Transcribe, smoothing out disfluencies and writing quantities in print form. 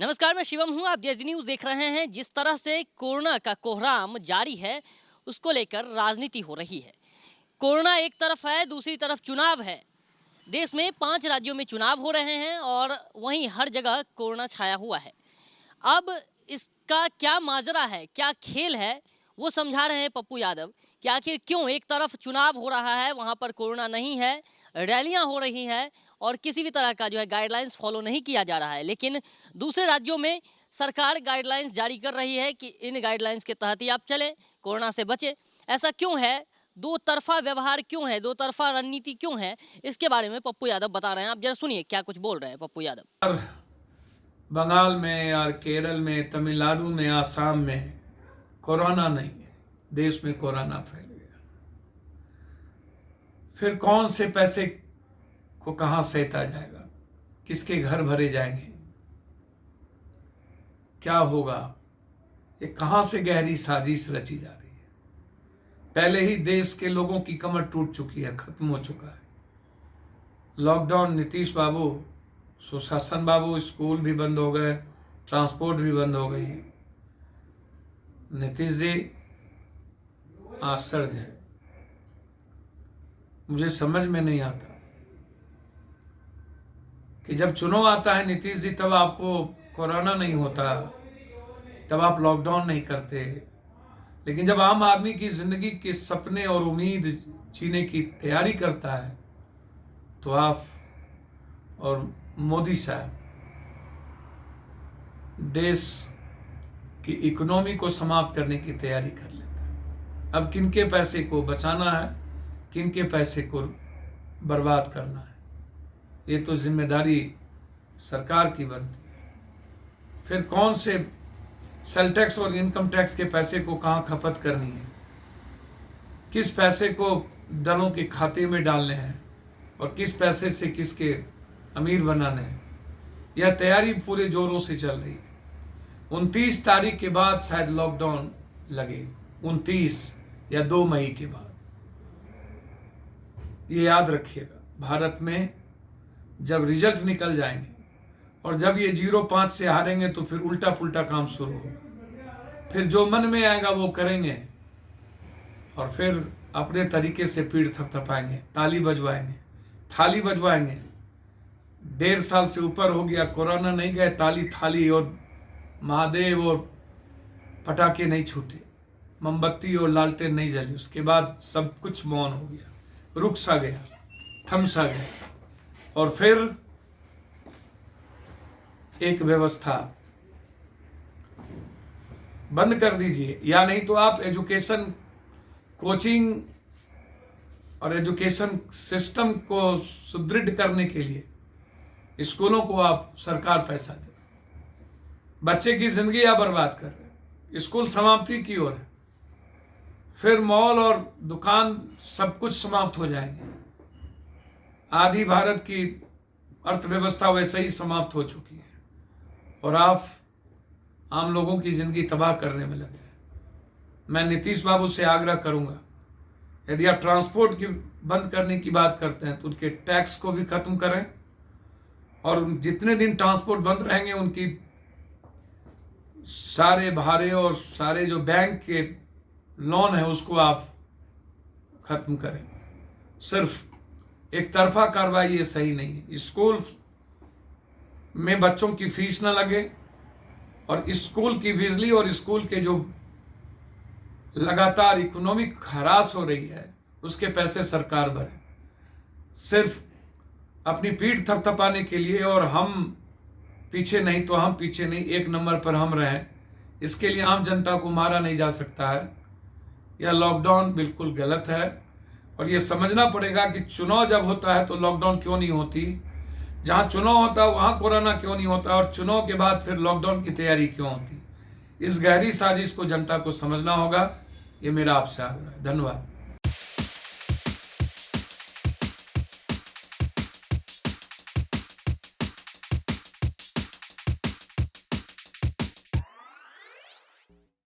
नमस्कार, मैं शिवम हूँ। आप DSD न्यूज़ देख रहे हैं। जिस तरह से कोरोना का कोहराम जारी है, उसको लेकर राजनीति हो रही है। कोरोना एक तरफ है, दूसरी तरफ चुनाव है। देश में 5 राज्यों में चुनाव हो रहे हैं और वहीं हर जगह कोरोना छाया हुआ है। अब इसका क्या माजरा है, क्या खेल है, वो समझा रहे हैं पप्पू यादव कि आखिर क्यों एक तरफ चुनाव हो रहा है, वहाँ पर कोरोना नहीं है, रैलियाँ हो रही हैं और किसी भी तरह का जो है गाइडलाइंस फॉलो नहीं किया जा रहा है। लेकिन दूसरे राज्यों में सरकार गाइडलाइंस जारी कर रही है कि इन गाइडलाइंस के तहत ही आप चलें, कोरोना से बचें। ऐसा क्यों है? दो तरफा व्यवहार क्यों है? दो तरफा रणनीति क्यों है? इसके बारे में पप्पू यादव बता रहे हैं। आप जरा सुनिए क्या कुछ बोल रहे हैं पप्पू यादव। और बंगाल में और केरल में, तमिलनाडु में, आसाम में कोरोना नहीं है। देश में कोरोना फैल गया। फिर कौन से पैसे को कहां सहेता जाएगा? किसके घर भरे जाएंगे? क्या होगा? ये कहां से गहरी साजिश रची जा रही है? पहले ही देश के लोगों की कमर टूट चुकी है, खत्म हो चुका है। लॉकडाउन नीतीश बाबू, सुशासन बाबू, स्कूल भी बंद हो गए, ट्रांसपोर्ट भी बंद हो गई। नीतीश जी आश्चर्य है, मुझे समझ में नहीं आता कि जब चुनाव आता है नीतीश जी तब आपको कोरोना नहीं होता, तब आप लॉकडाउन नहीं करते। लेकिन जब आम आदमी की जिंदगी के सपने और उम्मीद जीने की तैयारी करता है तो आप और मोदी साहब देश की इकोनॉमी को समाप्त करने की तैयारी कर लेते हैं। अब किनके पैसे को बचाना है, किनके पैसे को बर्बाद करना है, ये तो जिम्मेदारी सरकार की बनती है। फिर कौन से सेल टैक्स और इनकम टैक्स के पैसे को कहाँ खपत करनी है, किस पैसे को दलों के खाते में डालने हैं और किस पैसे से किसके अमीर बनाने हैं, यह तैयारी पूरे जोरों से चल रही है। 29 तारीख के बाद शायद लॉकडाउन लगे, 29 या 2 मई के बाद। ये याद रखिएगा, भारत में जब रिजल्ट निकल जाएंगे और जब ये 0-5 से हारेंगे तो फिर उल्टा पुल्टा काम शुरू होगा। फिर जो मन में आएगा वो करेंगे और फिर अपने तरीके से पीठ थपथपाएंगे, ताली बजवाएंगे, थाली बजवाएंगे। 1.5 साल से ऊपर हो गया, कोरोना नहीं गए, ताली थाली और महादेव और पटाखे नहीं छूटे, मोमबत्ती और लालटेन नहीं जली। उसके बाद सब कुछ मौन हो गया, रुक सा गया, थम सा गया। और फिर एक व्यवस्था बंद कर दीजिए, या नहीं तो आप एजुकेशन, कोचिंग और एजुकेशन सिस्टम को सुदृढ़ करने के लिए स्कूलों को आप सरकार पैसा दे। बच्चे की जिंदगी आप बर्बाद कर रहे हैं, स्कूल समाप्ति की ओर है। फिर मॉल और दुकान सब कुछ समाप्त हो जाएंगे। आधी भारत की अर्थव्यवस्था वैसे ही समाप्त हो चुकी है और आप आम लोगों की जिंदगी तबाह करने में लगे हैं। मैं नीतीश बाबू से आग्रह करूंगा, यदि आप ट्रांसपोर्ट की बंद करने की बात करते हैं तो उनके टैक्स को भी खत्म करें और जितने दिन ट्रांसपोर्ट बंद रहेंगे उनकी सारे भाड़े और सारे जो बैंक के लोन है उसको आप खत्म करें। सिर्फ एक तरफा कार्रवाई ये सही नहीं है। स्कूल में बच्चों की फीस ना लगे और स्कूल की बिजली और स्कूल के जो लगातार इकोनॉमिक हरास हो रही है उसके पैसे सरकार भरे, सिर्फ अपनी पीठ थपथपाने के लिए। और हम पीछे नहीं तो हम पीछे नहीं, 1 नंबर पर हम रहें, इसके लिए आम जनता को मारा नहीं जा सकता है। यह लॉकडाउन बिल्कुल गलत है और ये समझना पड़ेगा कि चुनाव जब होता है तो लॉकडाउन क्यों नहीं होती, जहाँ चुनाव होता है वहाँ कोरोना क्यों नहीं होता और चुनाव के बाद फिर लॉकडाउन की तैयारी क्यों होती। इस गहरी साजिश को जनता को समझना होगा। ये मेरा आपसे आग्रह है। धन्यवाद।